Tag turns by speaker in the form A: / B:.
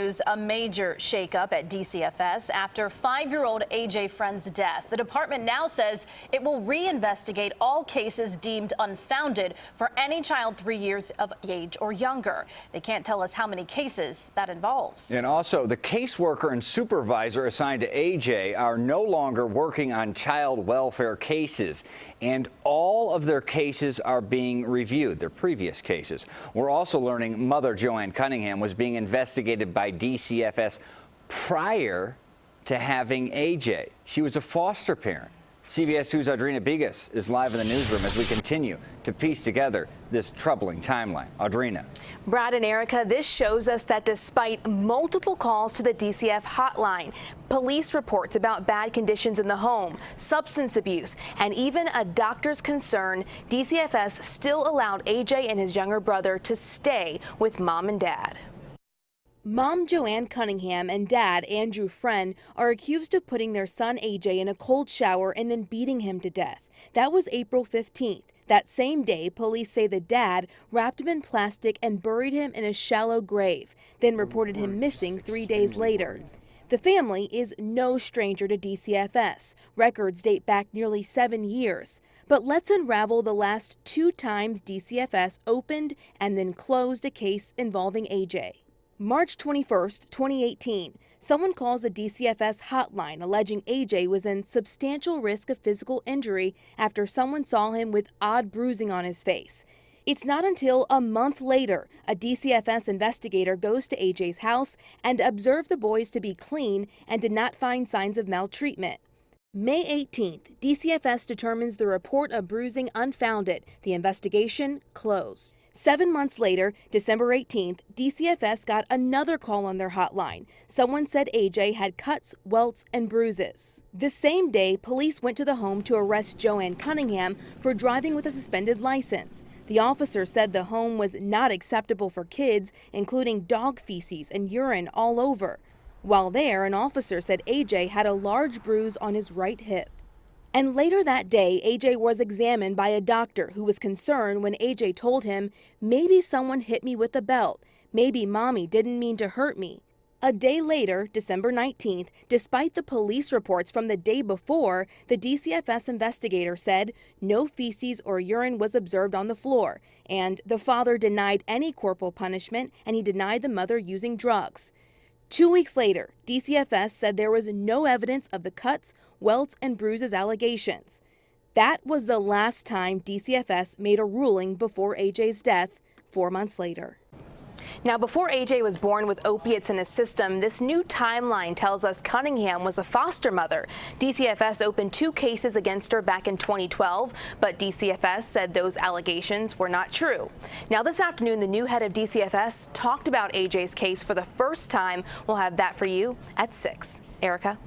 A: news, a major shakeup at DCFS after 5-year-old AJ Freund's death. The department now says it will reinvestigate all cases deemed unfounded for any child 3 years of age or younger. They can't tell us how many cases that involves.
B: And also, the caseworker and supervisor assigned to AJ are no longer working on child welfare cases, and all of their cases are being reviewed, their previous cases. We're also learning mother Joanne Cunningham was being investigated by DCFS prior to having AJ. She was a foster parent. CBS 2's Audrina Bigas is live in the newsroom as we continue to piece together this troubling timeline. Audrina.
C: Brad and Erica, this shows us that despite multiple calls to the DCF hotline, police reports about bad conditions in the home, substance abuse, and even a doctor's concern, DCFS still allowed AJ and his younger brother to stay with mom and dad. Mom Joanne Cunningham and dad Andrew Freund are accused of putting their son AJ in a cold shower and then beating him to death. That was April 15th. That same day, police say the dad wrapped him in plastic and buried him in a shallow grave, then reported him missing 3 days later. The family is no stranger to DCFS. Records date back nearly 7 years. But let's unravel the last 2 times DCFS opened and then closed a case involving AJ. March 21st, 2018, someone calls the DCFS hotline alleging AJ was in substantial risk of physical injury after someone saw him with odd bruising on his face. It's not until a month later a DCFS investigator goes to AJ's house and observed the boys to be clean and did not find signs of maltreatment. May 18th, DCFS determines the report of bruising unfounded. The investigation closed. 7 months later, December 18th, DCFS got another call on their hotline. Someone said AJ had cuts, welts, and bruises. The same day, police went to the home to arrest Joanne Cunningham for driving with a suspended license. The officer said the home was not acceptable for kids, including dog feces and urine all over. While there, an officer said AJ had a large bruise on his right hip. And later that day, AJ was examined by a doctor who was concerned when AJ told him, "Maybe someone hit me with a belt. Maybe mommy didn't mean to hurt me." A day later, December 19th, despite the police reports from the day before, the DCFS investigator said no feces or urine was observed on the floor, and the father denied any corporal punishment, and he denied the mother using drugs. 2 weeks later, DCFS said there was no evidence of the cuts, welts, and bruises allegations. That was the last time DCFS made a ruling before AJ's death 4 months later. Now, before AJ was born with opiates in his system, this new timeline tells us Cunningham was a foster mother. DCFS opened 2 cases against her back in 2012, but DCFS said those allegations were not true. Now, this afternoon, the new head of DCFS talked about AJ's case for the first time. We'll have that for you at 6. Erica.